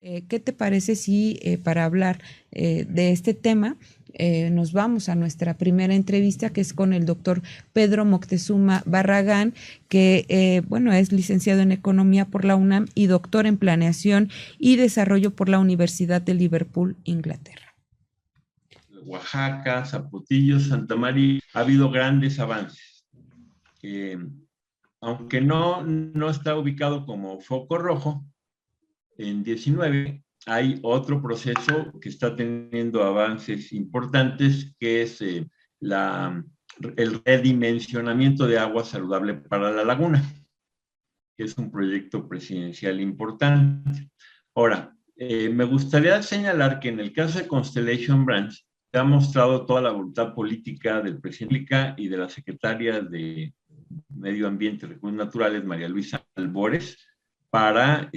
¿Qué te parece si para hablar de este tema nos vamos a nuestra primera entrevista, que es con el doctor Pedro Moctezuma Barragán, que bueno, es licenciado en Economía por la UNAM y doctor en Planeación y Desarrollo por la Universidad de Liverpool, Inglaterra? Oaxaca, Zapotillo, Santa María, ha habido grandes avances. Aunque no está ubicado como foco rojo, en 19 hay otro proceso que está teniendo avances importantes, que es el redimensionamiento de agua saludable para la laguna, que es un proyecto presidencial importante. Ahora, me gustaría señalar que en el caso de Constellation Brands se ha mostrado toda la voluntad política del presidente y de la secretaria de Medio Ambiente y Recursos Naturales, María Luisa Albores, para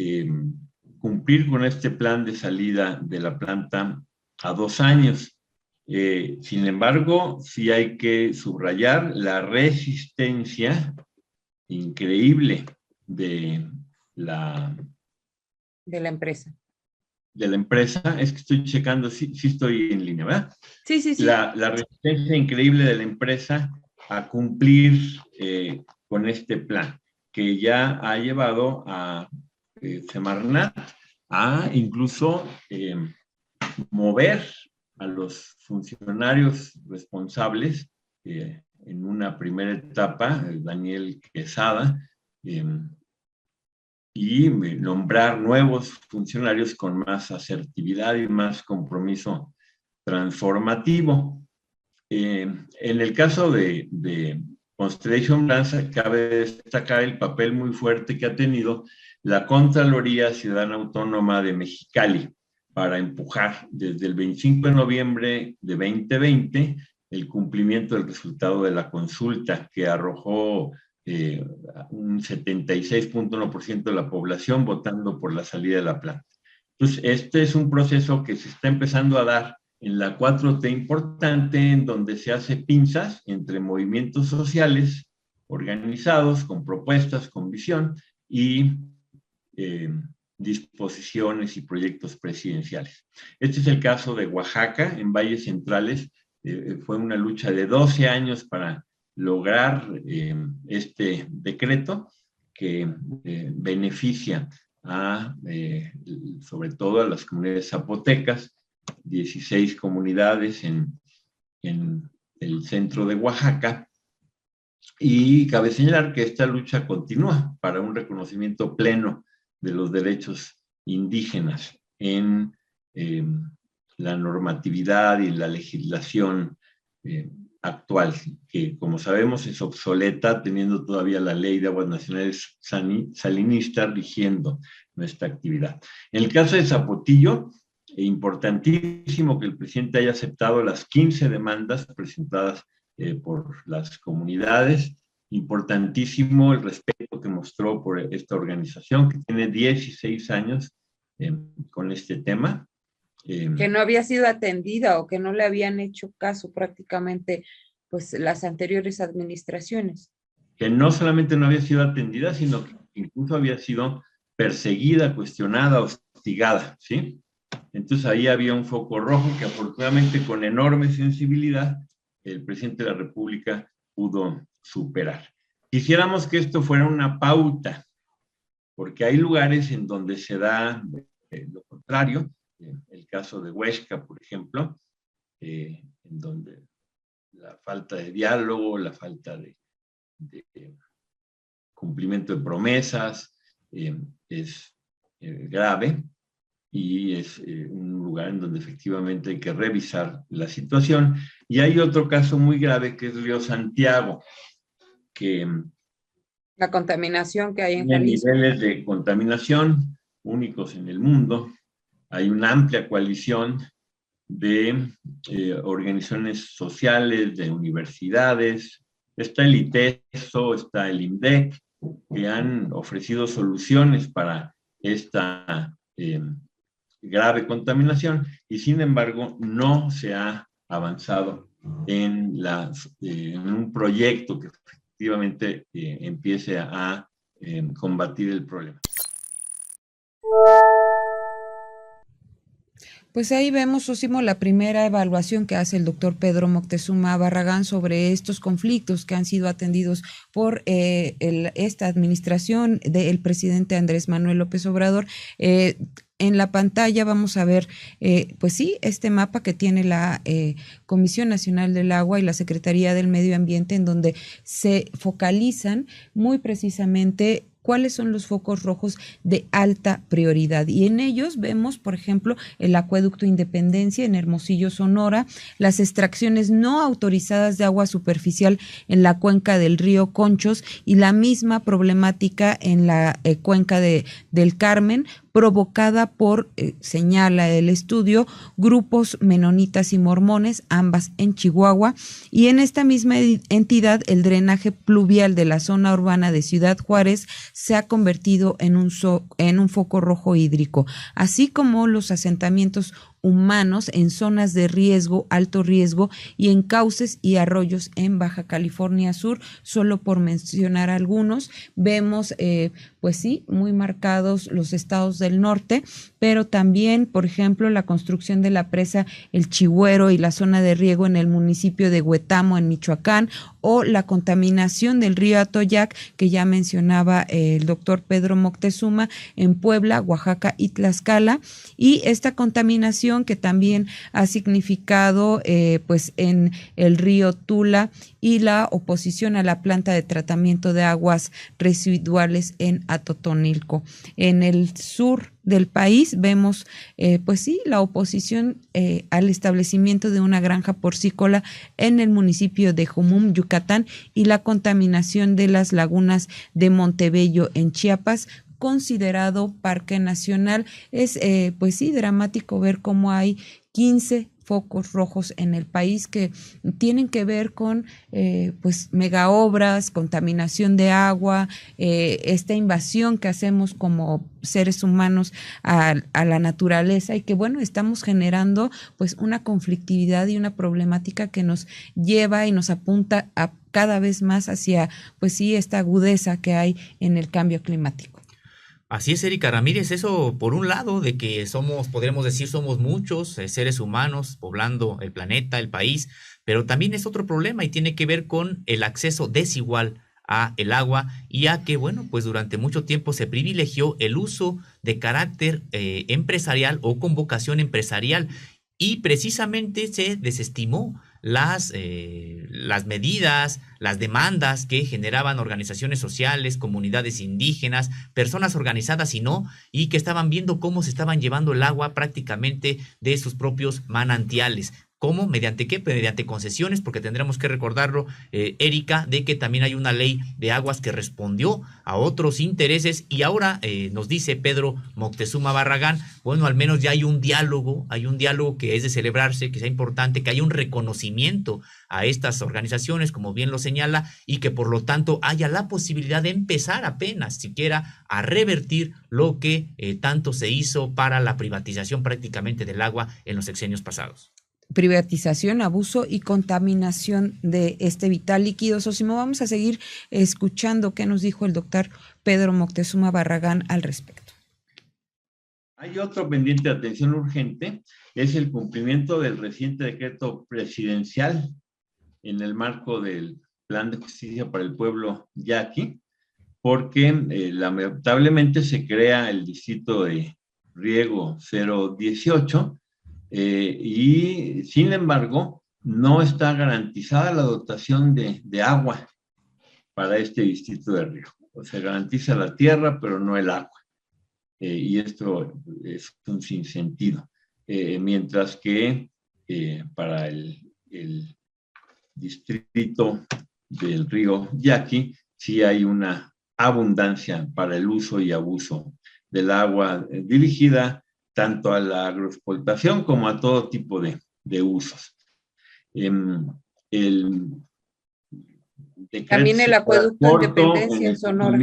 cumplir con este plan de salida de la planta a 2 años. Sin embargo, sí hay que subrayar la resistencia increíble de la empresa. De la empresa. Es que estoy checando, sí estoy en línea, ¿verdad? Sí, sí, sí. La resistencia increíble de la empresa a cumplir con este plan, que ya ha llevado a Semarnat a incluso mover a los funcionarios responsables en una primera etapa, Daniel Quesada, y nombrar nuevos funcionarios con más asertividad y más compromiso transformativo. En el caso de Constellation Brands, cabe destacar el papel muy fuerte que ha tenido la Contraloría Ciudadana Autónoma de Mexicali para empujar desde el 25 de noviembre de 2020 el cumplimiento del resultado de la consulta, que arrojó un 76.1% de la población votando por la salida de la planta. Entonces, este es un proceso que se está empezando a dar en la 4T importante, en donde se hace pinzas entre movimientos sociales organizados, con propuestas, con visión, y disposiciones y proyectos presidenciales. Este es el caso de Oaxaca, en Valles Centrales. Fue una lucha de 12 años para lograr este decreto que beneficia a, sobre todo a las comunidades zapotecas, 16 comunidades en el centro de Oaxaca, y cabe señalar que esta lucha continúa para un reconocimiento pleno de los derechos indígenas en la normatividad y la legislación actual, que como sabemos es obsoleta, teniendo todavía la Ley de Aguas Nacionales Salinista rigiendo nuestra actividad. En el caso de Zapotillo, importantísimo que el presidente haya aceptado las 15 demandas presentadas por las comunidades. Importantísimo el respeto que mostró por esta organización, que tiene 16 años con este tema. Que no había sido atendida o que no le habían hecho caso prácticamente pues las anteriores administraciones. Que no solamente no había sido atendida, sino que incluso había sido perseguida, cuestionada, hostigada, ¿sí? Entonces ahí había un foco rojo que afortunadamente con enorme sensibilidad el presidente de la República pudo superar. Quisiéramos que esto fuera una pauta, porque hay lugares en donde se da lo contrario, el caso de Huesca, por ejemplo, en donde la falta de diálogo, la falta de cumplimiento de promesas es grave, y es un lugar en donde efectivamente hay que revisar la situación. Y hay otro caso muy grave que es Río Santiago, que la contaminación que hay en tiene Jalisco. niveles de contaminación únicos en el mundo. Hay una amplia coalición de organizaciones sociales, de universidades, está el ITESO, está el INDEC, que han ofrecido soluciones para esta grave contaminación, y sin embargo no se ha avanzado en un proyecto que efectivamente empiece a combatir el problema. Pues ahí vemos, Sosimo, la primera evaluación que hace el doctor Pedro Moctezuma Barragán sobre estos conflictos que han sido atendidos por esta administración del presidente Andrés Manuel López Obrador. En la pantalla vamos a ver, pues sí, este mapa que tiene la Comisión Nacional del Agua y la Secretaría del Medio Ambiente, en donde se focalizan muy precisamente cuáles son los focos rojos de alta prioridad. Y en ellos vemos, por ejemplo, el acueducto Independencia en Hermosillo, Sonora, las extracciones no autorizadas de agua superficial en la cuenca del río Conchos y la misma problemática en la cuenca del Carmen, provocada por, señala el estudio, grupos menonitas y mormones, ambas en Chihuahua, y en esta misma entidad el drenaje pluvial de la zona urbana de Ciudad Juárez se ha convertido en un foco rojo hídrico, así como los asentamientos humanos en zonas de riesgo, alto riesgo y en cauces y arroyos en Baja California Sur, solo por mencionar algunos. Vemos, pues sí, muy marcados los estados del norte, pero también, por ejemplo, la construcción de la presa El Chihuero y la zona de riego en el municipio de Huetamo, en Michoacán, o la contaminación del río Atoyac, que ya mencionaba el doctor Pedro Moctezuma, en Puebla, Oaxaca y Tlaxcala, y esta contaminación que también ha significado pues en el río Tula y la oposición a la planta de tratamiento de aguas residuales en Atotonilco. En el sur del país vemos pues sí, la oposición al establecimiento de una granja porcícola en el municipio de Jumum, Yucatán, y la contaminación de las lagunas de Montebello en Chiapas, considerado parque nacional. Es pues sí, dramático ver cómo hay 15 focos rojos en el país que tienen que ver con pues megaobras, contaminación de agua, esta invasión que hacemos como seres humanos a la naturaleza, y que bueno, estamos generando pues una conflictividad y una problemática que nos lleva y nos apunta a cada vez más hacia pues sí, esta agudeza que hay en el cambio climático. Así es, Erika Ramírez, eso por un lado de que somos, podríamos decir, somos muchos seres humanos poblando el planeta, el país, pero también es otro problema y tiene que ver con el acceso desigual a el agua y a que, bueno, pues durante mucho tiempo se privilegió el uso de carácter empresarial o con vocación empresarial y precisamente se desestimó las medidas, las demandas que generaban organizaciones sociales, comunidades indígenas, personas organizadas y que estaban viendo cómo se estaban llevando el agua prácticamente de sus propios manantiales. ¿Cómo? ¿Mediante qué? Mediante concesiones, porque tendremos que recordarlo, Erika, de que también hay una ley de aguas que respondió a otros intereses y ahora nos dice Pedro Moctezuma Barragán, bueno, al menos ya hay un diálogo que es de celebrarse, que sea importante, que haya un reconocimiento a estas organizaciones, como bien lo señala, y que por lo tanto haya la posibilidad de empezar apenas siquiera a revertir lo que tanto se hizo para la privatización prácticamente del agua en los sexenios pasados. Privatización, abuso y contaminación de este vital líquido. Sosimo, vamos a seguir escuchando qué nos dijo el doctor Pedro Moctezuma Barragán al respecto. Hay otro pendiente de atención urgente, es el cumplimiento del reciente decreto presidencial en el marco del Plan de Justicia para el Pueblo Yaqui, porque lamentablemente se crea el distrito de riego 018, y sin embargo no está garantizada la dotación de agua para este distrito de riego. O sea, garantiza la tierra, pero no el agua. Y esto es un sinsentido. Mientras que para el distrito del río Yaqui sí hay una abundancia para el uso y abuso del agua dirigida tanto a la agroexplotación como a todo tipo de usos. También el acueducto Independencia en Sonora.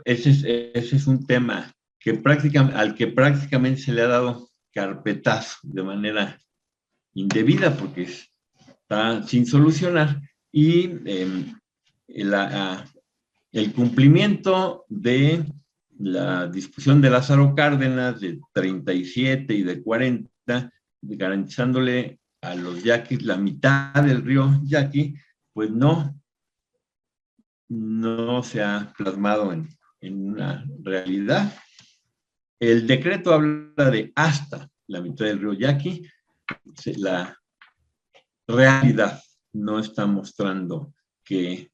Ese es un tema que al que prácticamente se le ha dado carpetazo de manera indebida porque está sin solucionar, y el cumplimiento de la discusión de Lázaro Cárdenas de 37 y de 40, garantizándole a los yaquis la mitad del río Yaqui, pues no se ha plasmado en una realidad. El decreto habla de hasta la mitad del río Yaqui. La realidad no está mostrando que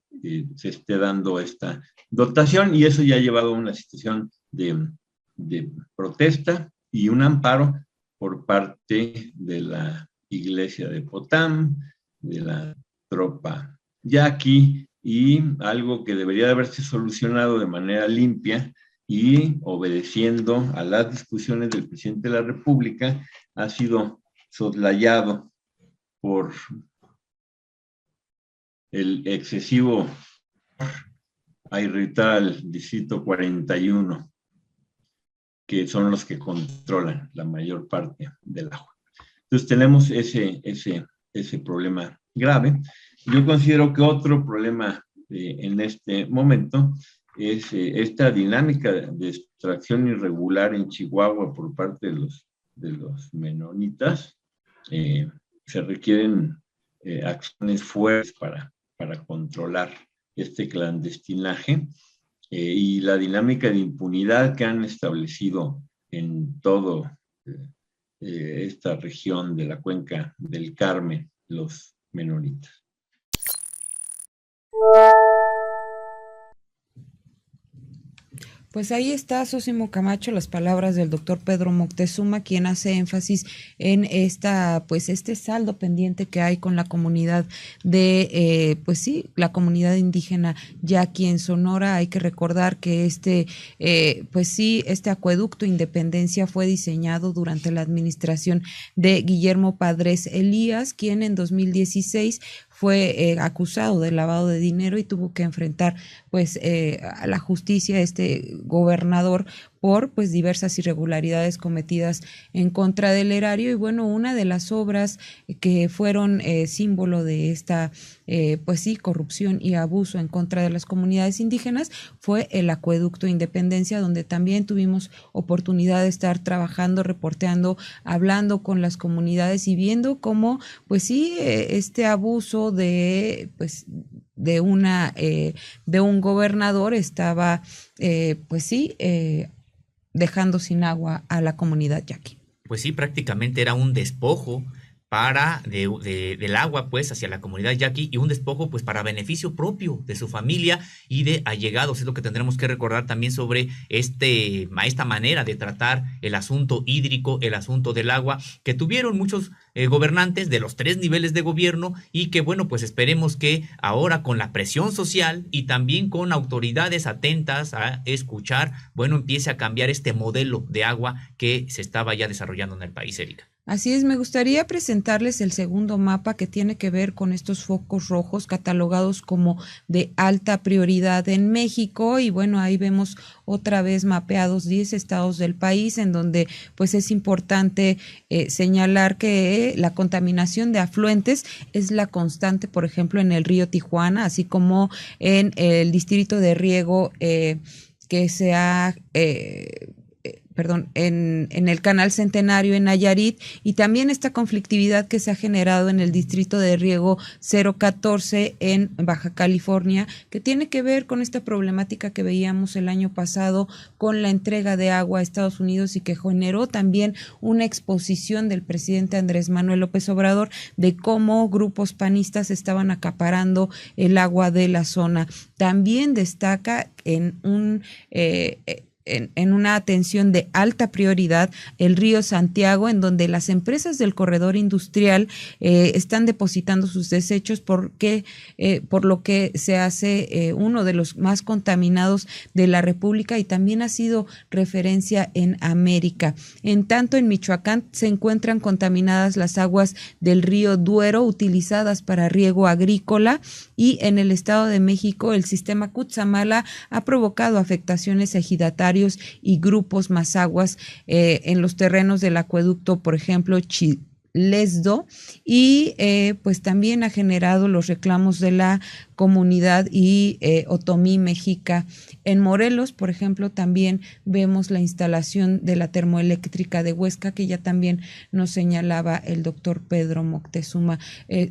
se esté dando esta dotación, y eso ya ha llevado a una situación de protesta y un amparo por parte de la iglesia de Potam, de la tropa yaqui, y algo que debería de haberse solucionado de manera limpia y obedeciendo a las discusiones del presidente de la República, ha sido soslayado por el excesivo a irritar al distrito 41, que son los que controlan la mayor parte del agua. Entonces tenemos ese problema grave. Yo considero que otro problema en este momento es esta dinámica de extracción irregular en Chihuahua por parte de los menonitas. Se requieren acciones fuertes para controlar este clandestinaje y la dinámica de impunidad que han establecido en todo esta región de la cuenca del Carmen, los menonitas. Pues ahí está, Sósimo Camacho, las palabras del doctor Pedro Moctezuma, quien hace énfasis en este saldo pendiente que hay con la comunidad la comunidad indígena yaqui en Sonora. Hay que recordar que este acueducto Independencia fue diseñado durante la administración de Guillermo Padres Elías, quien en 2016 fue acusado de lavado de dinero y tuvo que enfrentar a la justicia gobernador por diversas irregularidades cometidas en contra del erario. Y bueno, una de las obras que fueron símbolo de esta corrupción y abuso en contra de las comunidades indígenas fue el acueducto Independencia, donde también tuvimos oportunidad de estar trabajando, reporteando, hablando con las comunidades y viendo cómo este abuso de un gobernador estaba dejando sin agua a la comunidad yaqui. Pues sí, prácticamente era un despojo del agua hacia la comunidad yaqui, y un despojo para beneficio propio de su familia y de allegados. Es lo que tendremos que recordar también sobre esta manera de tratar el asunto hídrico, el asunto del agua, que tuvieron muchos gobernantes de los 3 niveles de gobierno, y que esperemos que ahora, con la presión social y también con autoridades atentas a escuchar, empiece a cambiar este modelo de agua que se estaba ya desarrollando en el país, Erika. Así es, me gustaría presentarles el segundo mapa, que tiene que ver con estos focos rojos catalogados como de alta prioridad en México. Y bueno, ahí vemos otra vez mapeados 10 estados del país, en donde es importante señalar que la contaminación de afluentes es la constante, por ejemplo, en el río Tijuana, así como en el distrito de riego que se ha en el Canal Centenario en Nayarit, y también esta conflictividad que se ha generado en el distrito de riego 014 en Baja California, que tiene que ver con esta problemática que veíamos el año pasado con la entrega de agua a Estados Unidos, y que generó también una exposición del presidente Andrés Manuel López Obrador de cómo grupos panistas estaban acaparando el agua de la zona. También destaca en una atención de alta prioridad el río Santiago, en donde las empresas del corredor industrial están depositando sus desechos, por lo que se hace uno de los más contaminados de la República, y también ha sido referencia en América. En tanto, en Michoacán se encuentran contaminadas las aguas del río Duero, utilizadas para riego agrícola, y en el Estado de México el sistema Cutzamala ha provocado afectaciones a ejidatarios y grupos mazaguas en los terrenos del acueducto, por ejemplo, Lesdo, y pues también ha generado los reclamos de la comunidad y otomí mexica. En Morelos, por ejemplo, también vemos la instalación de la termoeléctrica de Huesca, que ya también nos señalaba el doctor Pedro Moctezuma.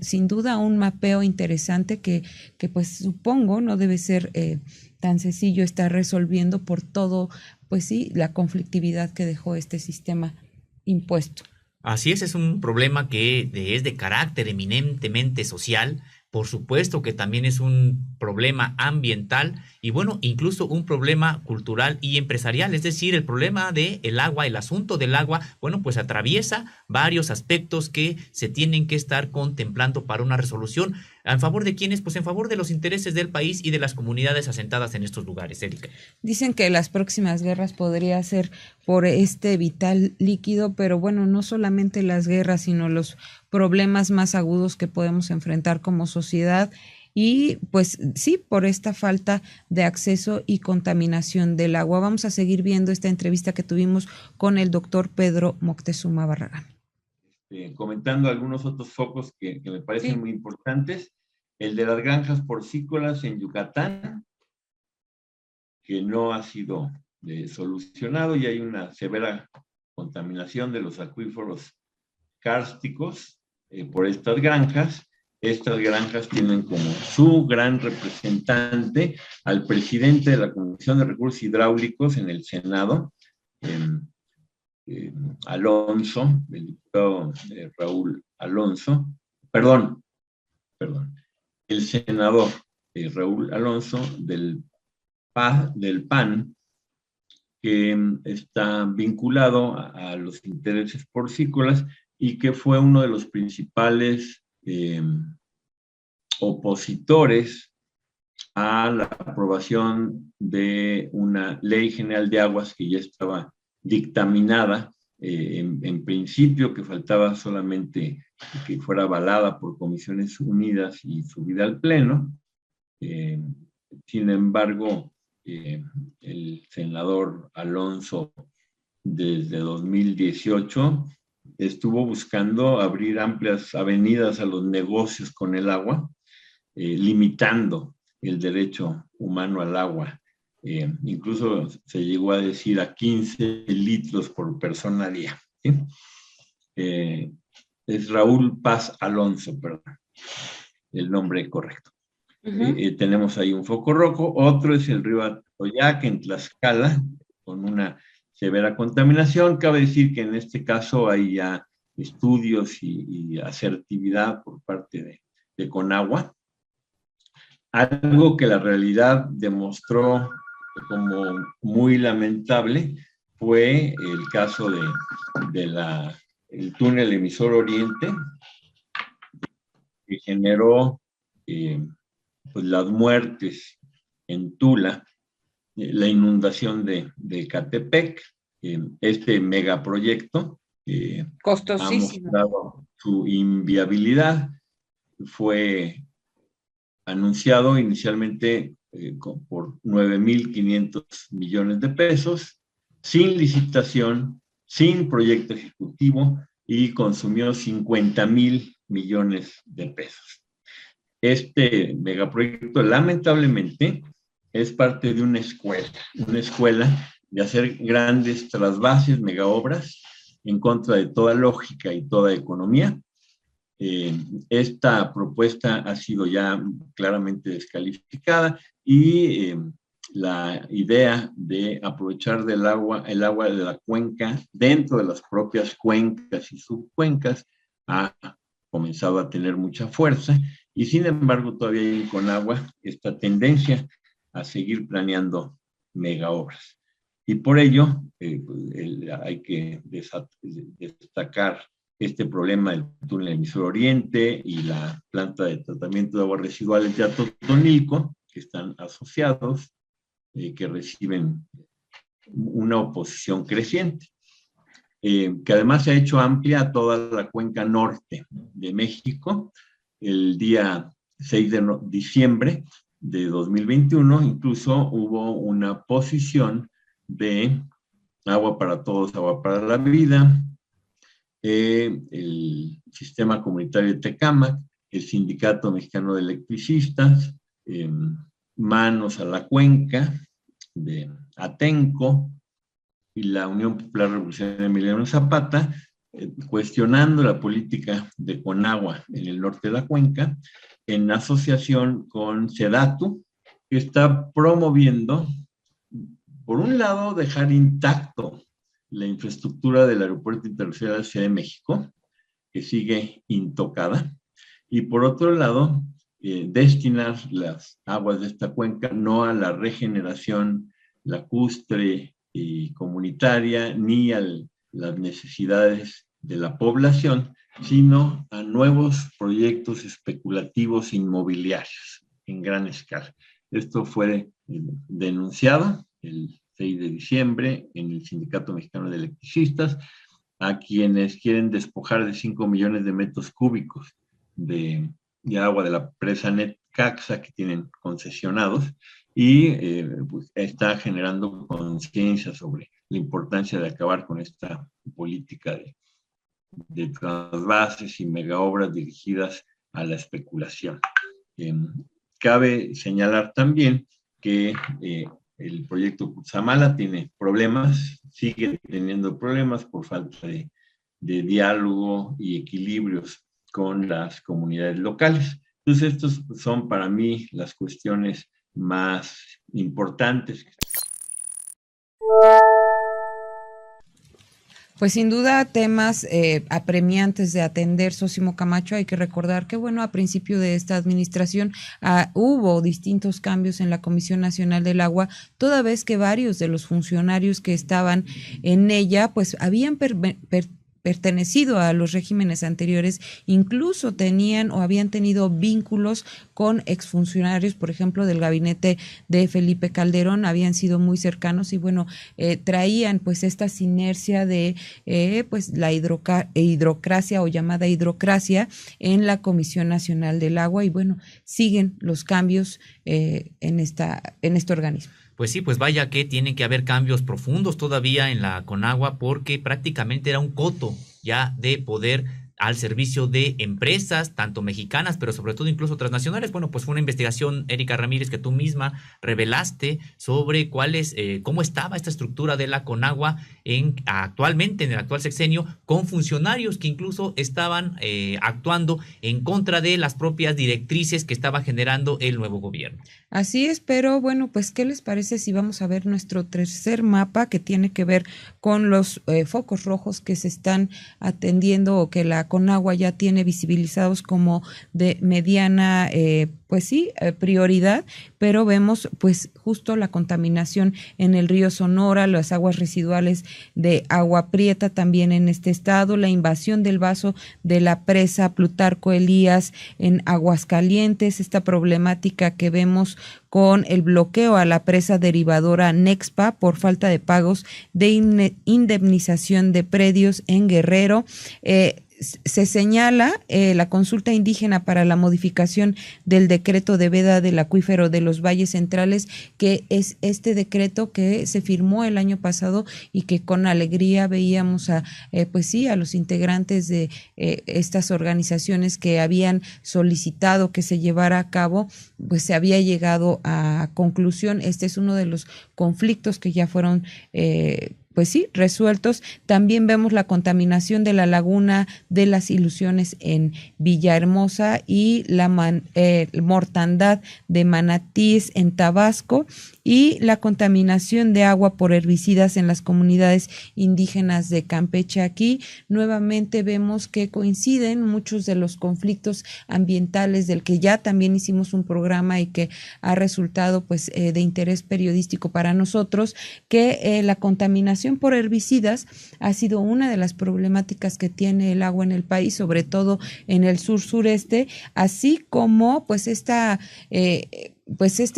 Sin duda un mapeo interesante que pues supongo no debe ser tan sencillo estar resolviendo por todo, pues sí, la conflictividad que dejó este sistema impuesto. Así es un problema que es de carácter eminentemente social. Por supuesto que también es un problema ambiental y bueno, incluso un problema cultural y empresarial. Es decir, el problema del agua, el asunto del agua, bueno, pues atraviesa varios aspectos que se tienen que estar contemplando para una resolución. ¿En favor de quiénes? Pues en favor de los intereses del país y de las comunidades asentadas en estos lugares, Erika. Dicen que las próximas guerras podría ser por este vital líquido, pero bueno, no solamente las guerras, sino los problemas más agudos que podemos enfrentar como sociedad y pues sí, por esta falta de acceso y contaminación del agua. Vamos a seguir viendo esta entrevista que tuvimos con el doctor Pedro Moctezuma Barragán. Comentando algunos otros focos que me parecen sí. muy importantes, el de las granjas porcícolas en Yucatán, que no ha sido solucionado y hay una severa contaminación de los acuíferos kársticos por estas granjas. Estas granjas tienen como su gran representante al presidente de la Comisión de Recursos Hidráulicos en el Senado, Alonso, el diputado Raúl Alonso, perdón, el senador Raúl Alonso del PAN, que está vinculado a los intereses porcícolas y que fue uno de los principales opositores a la aprobación de una ley general de aguas que ya estaba dictaminada, en principio, que faltaba solamente que fuera avalada por Comisiones Unidas y subida al Pleno. Sin embargo, el senador Alonso, desde 2018, estuvo buscando abrir amplias avenidas a los negocios con el agua, limitando el derecho humano al agua. Incluso se llegó a decir a 15 litros por persona día. ¿Sí? Es Raúl Paz Alonso, perdón, el nombre correcto. Tenemos ahí un foco rojo. Otro es el río Atoyac en Tlaxcala, con una severa contaminación. Cabe decir que en este caso hay ya estudios y asertividad por parte de Conagua. Algo que la realidad demostró como muy lamentable fue el caso del túnel emisor Oriente, que generó pues las muertes en Tula, la inundación de Catepec, este megaproyecto ha mostrado su inviabilidad. Fue anunciado inicialmente por 9,500 millones de pesos, sin licitación, sin proyecto ejecutivo y consumió 50,000 millones de pesos. Este megaproyecto, lamentablemente, es parte de una escuela de hacer grandes trasvases, megaobras, en contra de toda lógica y toda economía. Esta propuesta ha sido ya claramente descalificada y la idea de aprovechar el agua de la cuenca dentro de las propias cuencas y subcuencas ha comenzado a tener mucha fuerza y sin embargo todavía hay en Conagua esta tendencia a seguir planeando megaobras. Y por ello hay que destacar este problema del túnel emisor Oriente y la planta de tratamiento de aguas residuales de Atotonilco, que están asociados, que reciben una oposición creciente, que además se ha hecho amplia a toda la cuenca norte de México. El día 6 de diciembre de 2021 incluso hubo una posición de Agua para Todos, Agua para la Vida, el Sistema Comunitario de Tecámac, el Sindicato Mexicano de Electricistas, Manos a la Cuenca, de Atenco y la Unión Popular Revolucionaria de Emiliano Zapata, cuestionando la política de Conagua en el norte de la cuenca, en asociación con SEDATU, que está promoviendo, por un lado, dejar intacto la infraestructura del Aeropuerto Internacional de la Ciudad de México, que sigue intocada, y por otro lado, destinar las aguas de esta cuenca no a la regeneración lacustre y comunitaria, ni a las necesidades de la población, sino a nuevos proyectos especulativos inmobiliarios en gran escala. Esto fue denunciado el 6 de diciembre en el Sindicato Mexicano de Electricistas, a quienes quieren despojar de 5 millones de metros cúbicos de agua de la presa Necaxa que tienen concesionados, y pues está generando conciencia sobre la importancia de acabar con esta política de trasvases y megaobras dirigidas a la especulación. Cabe señalar también que el proyecto Cutzamala tiene problemas, sigue teniendo problemas por falta de diálogo y equilibrios con las comunidades locales. Entonces, estos son para mí las cuestiones más importantes. Pues sin duda temas apremiantes de atender, Sósimo Camacho. Hay que recordar que, bueno, a principio de esta administración hubo distintos cambios en la Comisión Nacional del Agua, toda vez que varios de los funcionarios que estaban en ella, pues habían pertenecido a los regímenes anteriores, incluso tenían o habían tenido vínculos con exfuncionarios, por ejemplo, del gabinete de Felipe Calderón, habían sido muy cercanos y bueno, traían pues esta sinergia de pues la hidrocracia o llamada hidrocracia en la Comisión Nacional del Agua, y bueno, siguen los cambios en este organismo. Pues sí, pues vaya que tiene que haber cambios profundos todavía en la Conagua, porque prácticamente era un coto ya de poder al servicio de empresas, tanto mexicanas, pero sobre todo incluso transnacionales. Bueno, pues fue una investigación, Erika Ramírez, que tú misma revelaste sobre cómo estaba esta estructura de la Conagua actualmente, en el actual sexenio, con funcionarios que incluso estaban actuando en contra de las propias directrices que estaba generando el nuevo gobierno. Así es, pero bueno, pues ¿qué les parece si vamos a ver nuestro tercer mapa, que tiene que ver con los focos rojos que se están atendiendo o que la Conagua ya tiene visibilizados como de mediana pues sí, prioridad, pero vemos pues justo la contaminación en el río Sonora, las aguas residuales de Agua Prieta también en este estado, la invasión del vaso de la presa Plutarco Elías en Aguascalientes, esta problemática que vemos con el bloqueo a la presa derivadora Nexpa por falta de pagos de indemnización de predios en Guerrero. Se señala la consulta indígena para la modificación del decreto de veda del acuífero de los valles centrales, que es este decreto que se firmó el año pasado y que con alegría veíamos pues sí, a los integrantes de estas organizaciones que habían solicitado que se llevara a cabo, pues se había llegado a conclusión. Este es uno de los conflictos que ya fueron pues sí, resueltos. También vemos la contaminación de la laguna de las Ilusiones en Villahermosa y la mortandad de manatíes en Tabasco, y la contaminación de agua por herbicidas en las comunidades indígenas de Campeche. Aquí nuevamente vemos que coinciden muchos de los conflictos ambientales del que ya también hicimos un programa y que ha resultado pues de interés periodístico para nosotros, que la contaminación por herbicidas ha sido una de las problemáticas que tiene el agua en el país, sobre todo en el sur-sureste, así como pues este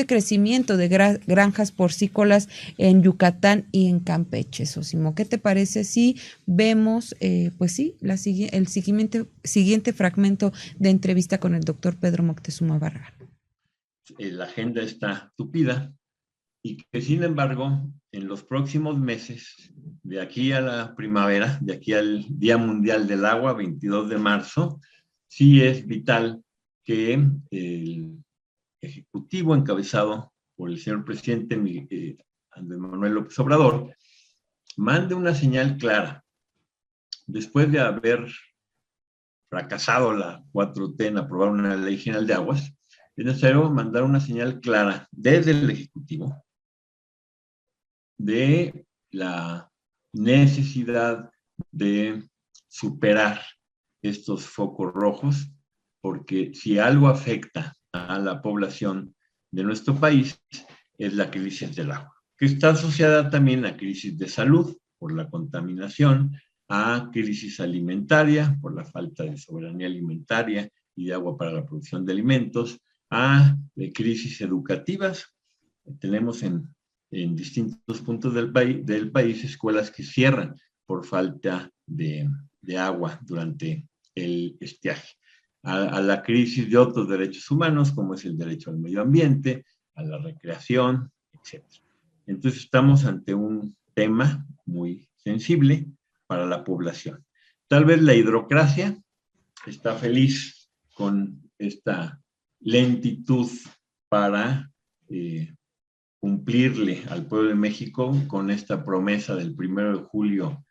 crecimiento de granjas porcícolas en Yucatán y en Campeche. Sósimo, ¿qué te parece si vemos pues sí, el siguiente fragmento de entrevista con el doctor Pedro Moctezuma Barragán? La agenda está tupida y que sin embargo en los próximos meses, de aquí a la primavera, de aquí al Día Mundial del Agua, 22 de marzo, sí es vital que el Ejecutivo encabezado por el señor presidente Andrés Manuel López Obrador mande una señal clara. Después de haber fracasado la 4T en aprobar una ley general de aguas, es necesario mandar una señal clara desde el Ejecutivo de la necesidad de superar estos focos rojos, porque si algo afecta a la población de nuestro país es la crisis del agua, que está asociada también a crisis de salud por la contaminación, a crisis alimentaria por la falta de soberanía alimentaria y de agua para la producción de alimentos, a crisis educativas. Tenemos en distintos puntos del país escuelas que cierran por falta de agua durante el estiaje. A la crisis de otros derechos humanos, como es el derecho al medio ambiente, a la recreación, etc. Entonces estamos ante un tema muy sensible para la población. Tal vez la hidrocracia está feliz con esta lentitud para cumplirle al pueblo de México con esta promesa del 1 de julio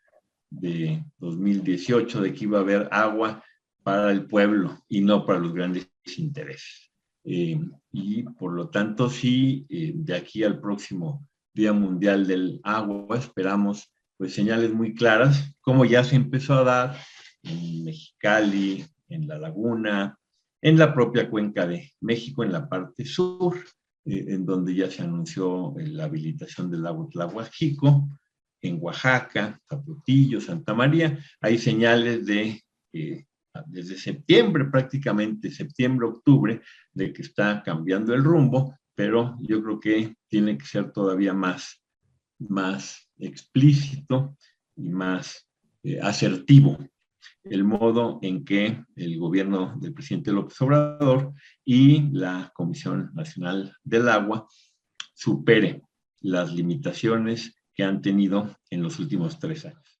de 2018 de que iba a haber agua para el pueblo y no para los grandes intereses. Y por lo tanto, sí, de aquí al próximo Día Mundial del Agua esperamos pues señales muy claras, como ya se empezó a dar en Mexicali, en La Laguna, en la propia Cuenca de México, en la parte sur, en donde ya se anunció la habilitación del lago Tlahuajico, en Oaxaca, Zapotillo, Santa María. Hay señales de, desde septiembre, prácticamente septiembre, octubre, de que está cambiando el rumbo, pero yo creo que tiene que ser todavía más explícito y más asertivo el modo en que el gobierno del presidente López Obrador y la Comisión Nacional del Agua supere las limitaciones que han tenido en los últimos 3 años.